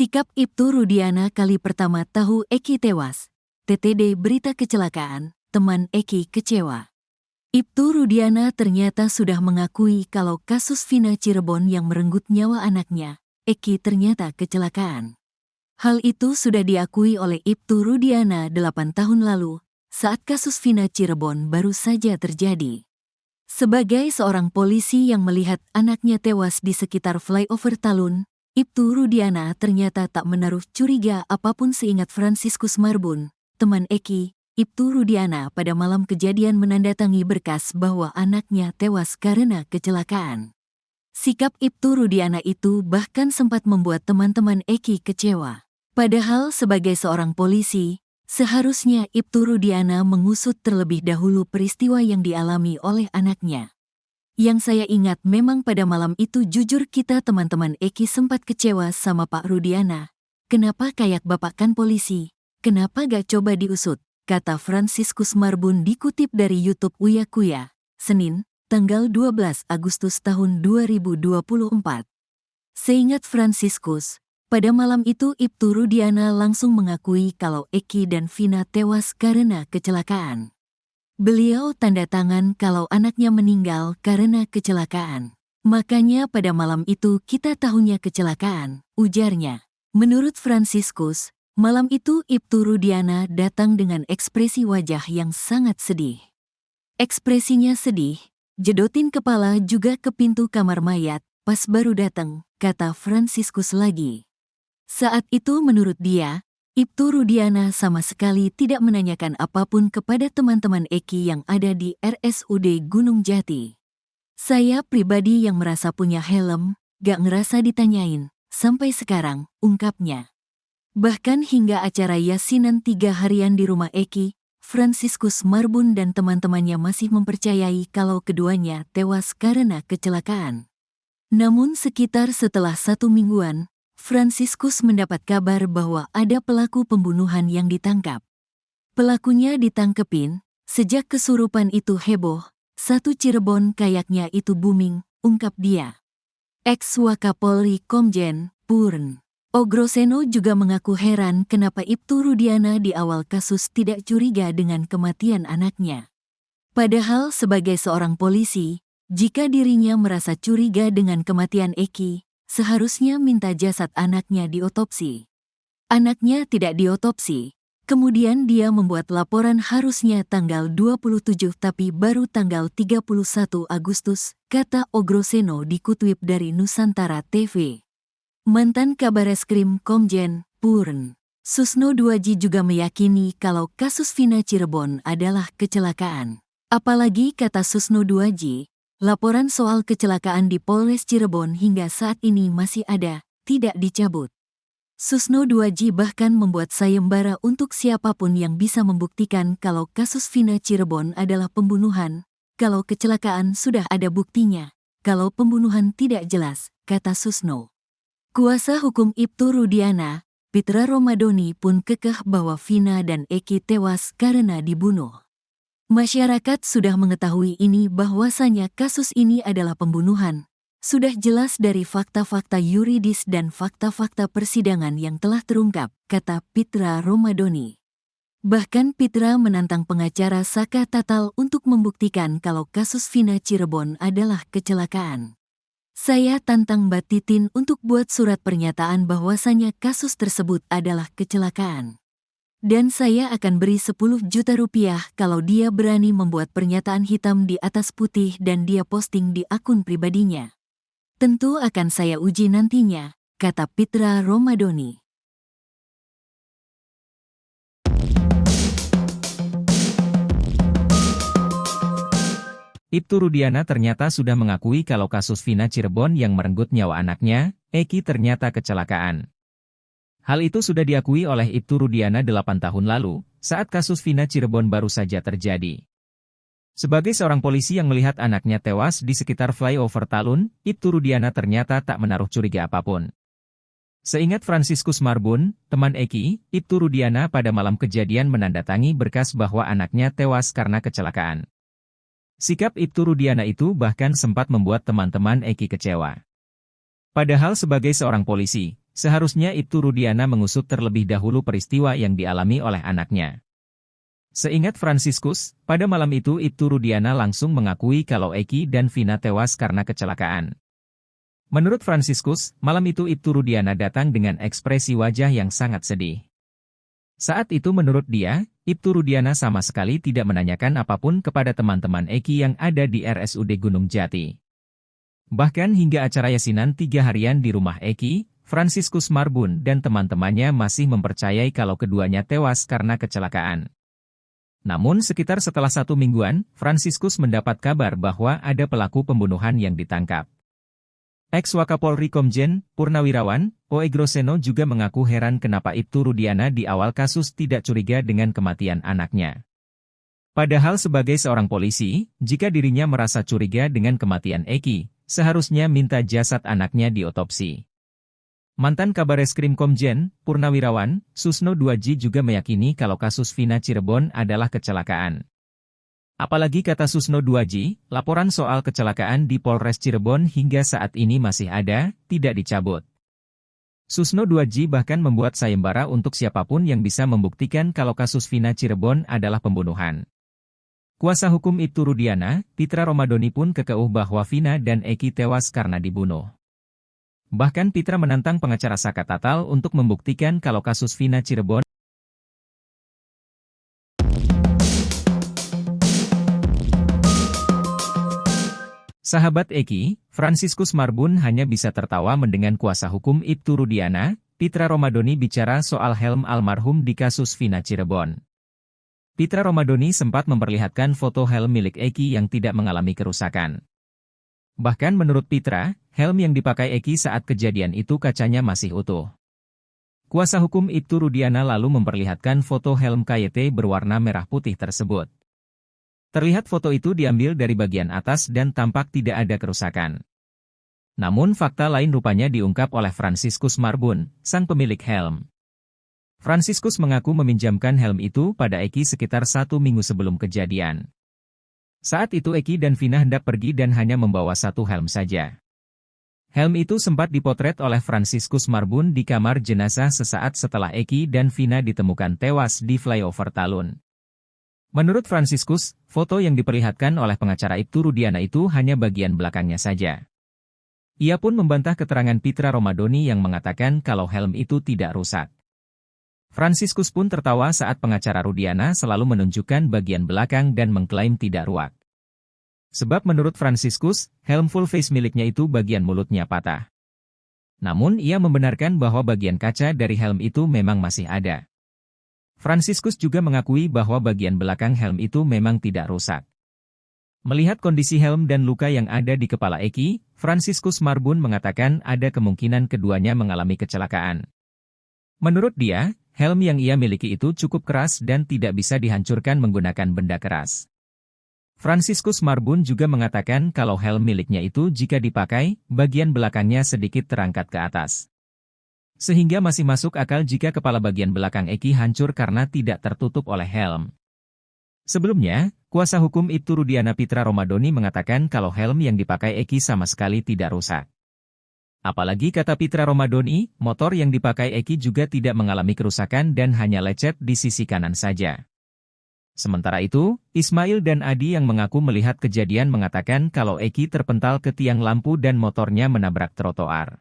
Sikap Ibtu Rudiana kali pertama tahu Eki tewas. TTD berita kecelakaan, teman Eki kecewa. Ibtu Rudiana ternyata sudah mengakui kalau kasus Vina Cirebon yang merenggut nyawa anaknya, Eki ternyata kecelakaan. Hal itu sudah diakui oleh Ibtu Rudiana 8 tahun lalu, saat kasus Vina Cirebon baru saja terjadi. Sebagai seorang polisi yang melihat anaknya tewas di sekitar flyover Talun, Ibtu Rudiana ternyata tak menaruh curiga apapun seingat Franciscus Marbun, teman Eki. Ibtu Rudiana pada malam kejadian menandatangi berkas bahwa anaknya tewas karena kecelakaan. Sikap Ibtu Rudiana itu bahkan sempat membuat teman-teman Eki kecewa. Padahal sebagai seorang polisi, seharusnya Ibtu Rudiana mengusut terlebih dahulu peristiwa yang dialami oleh anaknya. Yang saya ingat memang pada malam itu jujur kita teman-teman Eki sempat kecewa sama Pak Rudiana. Kenapa kayak bapak kan polisi? Kenapa gak coba diusut? Kata Franciscus Marbun dikutip dari YouTube Uya Kuya, Senin, tanggal 12 Agustus tahun 2024. Seingat Franciscus, pada malam itu Ibtu Rudiana langsung mengakui kalau Eki dan Vina tewas karena kecelakaan. Beliau tanda tangan kalau anaknya meninggal karena kecelakaan. Makanya pada malam itu kita tahunya kecelakaan, ujarnya. Menurut Franciscus, malam itu Ibtu Rudiana datang dengan ekspresi wajah yang sangat sedih. Ekspresinya sedih, jedotin kepala juga ke pintu kamar mayat, pas baru datang, kata Franciscus lagi. Saat itu menurut dia, Ibtu Rudiana sama sekali tidak menanyakan apapun kepada teman-teman Eki yang ada di RSUD Gunung Jati. Saya pribadi yang merasa punya helm, gak ngerasa ditanyain, sampai sekarang, ungkapnya. Bahkan hingga acara yasinan 3 harian di rumah Eki, Franciscus Marbun dan teman-temannya masih mempercayai kalau keduanya tewas karena kecelakaan. Namun sekitar setelah 1 mingguan, Franciscus mendapat kabar bahwa ada pelaku pembunuhan yang ditangkap. Pelakunya ditangkepin, sejak kesurupan itu heboh, satu Cirebon kayaknya itu booming, ungkap dia. Ex-Wakapolri Komjen Purn Ogroseno juga mengaku heran kenapa Ibtu Rudiana di awal kasus tidak curiga dengan kematian anaknya. Padahal sebagai seorang polisi, jika dirinya merasa curiga dengan kematian Eki, seharusnya minta jasad anaknya diotopsi. Anaknya tidak diotopsi, kemudian dia membuat laporan harusnya tanggal 27 tapi baru tanggal 31 Agustus, kata Ogroseno dikutip dari Nusantara TV. Mantan Kabareskrim Komjen Purn Susno Duaji juga meyakini kalau kasus Vina Cirebon adalah kecelakaan. Apalagi kata Susno Duaji, laporan soal kecelakaan di Polres Cirebon hingga saat ini masih ada, tidak dicabut. Susno Duaji bahkan membuat sayembara untuk siapapun yang bisa membuktikan kalau kasus Vina Cirebon adalah pembunuhan, kalau kecelakaan sudah ada buktinya, kalau pembunuhan tidak jelas, kata Susno. Kuasa hukum Ibtu Rudiana, Pitra Romadoni pun kekeh bahwa Vina dan Eki tewas karena dibunuh. Masyarakat sudah mengetahui ini bahwasanya kasus ini adalah pembunuhan. Sudah jelas dari fakta-fakta yuridis dan fakta-fakta persidangan yang telah terungkap, kata Pitra Romadoni. Bahkan Pitra menantang pengacara Saka Tatal untuk membuktikan kalau kasus Vina Cirebon adalah kecelakaan. Saya tantang Mbak Titin untuk buat surat pernyataan bahwasanya kasus tersebut adalah kecelakaan. Dan saya akan beri 10 juta rupiah kalau dia berani membuat pernyataan hitam di atas putih dan dia posting di akun pribadinya. Tentu akan saya uji nantinya, kata Pitra Romadoni. Ibtu Rudiana ternyata sudah mengakui kalau kasus Vina Cirebon yang merenggut nyawa anaknya, Eki ternyata kecelakaan. Hal itu sudah diakui oleh Ibtu Rudiana 8 tahun lalu, saat kasus Vina Cirebon baru saja terjadi. Sebagai seorang polisi yang melihat anaknya tewas di sekitar flyover Talun, Ibtu Rudiana ternyata tak menaruh curiga apapun. Seingat Franciscus Marbun, teman Eki, Ibtu Rudiana pada malam kejadian menandatangi berkas bahwa anaknya tewas karena kecelakaan. Sikap Ibtu Rudiana itu bahkan sempat membuat teman-teman Eki kecewa. Padahal sebagai seorang polisi, seharusnya Ibtu Rudiana mengusut terlebih dahulu peristiwa yang dialami oleh anaknya. Seingat Fransiskus, pada malam itu Ibtu Rudiana langsung mengakui kalau Eki dan Vina tewas karena kecelakaan. Menurut Fransiskus, malam itu Ibtu Rudiana datang dengan ekspresi wajah yang sangat sedih. Saat itu menurut dia, Ibtu Rudiana sama sekali tidak menanyakan apapun kepada teman-teman Eki yang ada di RSUD Gunung Jati. Bahkan hingga acara yasinan 3 harian di rumah Eki, Fransiskus Marbun dan teman-temannya masih mempercayai kalau keduanya tewas karena kecelakaan. Namun sekitar setelah 1 mingguan, Fransiskus mendapat kabar bahwa ada pelaku pembunuhan yang ditangkap. Ex-Wakapolri Komjen Purnawirawan Oe Groseno juga mengaku heran kenapa Ibtu Rudiana di awal kasus tidak curiga dengan kematian anaknya. Padahal sebagai seorang polisi, jika dirinya merasa curiga dengan kematian Eki, seharusnya minta jasad anaknya diotopsi. Mantan Kabareskrim Komjen Purnawirawan Susno Duaji juga meyakini kalau kasus Vina Cirebon adalah kecelakaan. Apalagi kata Susno Duaji, laporan soal kecelakaan di Polres Cirebon hingga saat ini masih ada, tidak dicabut. Susno Duaji bahkan membuat sayembara untuk siapapun yang bisa membuktikan kalau kasus Vina Cirebon adalah pembunuhan. Kuasa hukum Ibtu Rudiana, Pitra Romadoni pun kekeh bahwa Vina dan Eki tewas karena dibunuh. Bahkan Pitra menantang pengacara Saka Tatal untuk membuktikan kalau kasus Vina Cirebon. Sahabat Eki, Fransiskus Marbun hanya bisa tertawa mendengar kuasa hukum Ibtu Rudiana, Pitra Romadoni bicara soal helm almarhum di kasus Vina Cirebon. Pitra Romadoni sempat memperlihatkan foto helm milik Eki yang tidak mengalami kerusakan. Bahkan menurut Pitra, helm yang dipakai Eki saat kejadian itu kacanya masih utuh. Kuasa hukum Ibtu Rudiana lalu memperlihatkan foto helm KYT berwarna merah putih tersebut. Terlihat foto itu diambil dari bagian atas dan tampak tidak ada kerusakan. Namun fakta lain rupanya diungkap oleh Fransiskus Marbun, sang pemilik helm. Fransiskus mengaku meminjamkan helm itu pada Eki sekitar 1 minggu sebelum kejadian. Saat itu Eki dan Vina hendak pergi dan hanya membawa 1 helm saja. Helm itu sempat dipotret oleh Fransiskus Marbun di kamar jenazah sesaat setelah Eki dan Vina ditemukan tewas di flyover Talun. Menurut Fransiskus, foto yang diperlihatkan oleh pengacara Ibtu Rudiana itu hanya bagian belakangnya saja. Ia pun membantah keterangan Pitra Romadoni yang mengatakan kalau helm itu tidak rusak. Fransiskus pun tertawa saat pengacara Rudiana selalu menunjukkan bagian belakang dan mengklaim tidak ruak. Sebab menurut Fransiskus, helm full face miliknya itu bagian mulutnya patah. Namun ia membenarkan bahwa bagian kaca dari helm itu memang masih ada. Fransiskus juga mengakui bahwa bagian belakang helm itu memang tidak rusak. Melihat kondisi helm dan luka yang ada di kepala Eki, Fransiskus Marbun mengatakan ada kemungkinan keduanya mengalami kecelakaan. Menurut dia, helm yang ia miliki itu cukup keras dan tidak bisa dihancurkan menggunakan benda keras. Fransiskus Marbun juga mengatakan kalau helm miliknya itu jika dipakai, bagian belakangnya sedikit terangkat ke atas. Sehingga masih masuk akal jika kepala bagian belakang Eki hancur karena tidak tertutup oleh helm. Sebelumnya, kuasa hukum Ibtu Rudiana Pitra Romadoni mengatakan kalau helm yang dipakai Eki sama sekali tidak rusak. Apalagi kata Pitra Romadoni, motor yang dipakai Eki juga tidak mengalami kerusakan dan hanya lecet di sisi kanan saja. Sementara itu, Ismail dan Adi yang mengaku melihat kejadian mengatakan kalau Eki terpental ke tiang lampu dan motornya menabrak trotoar.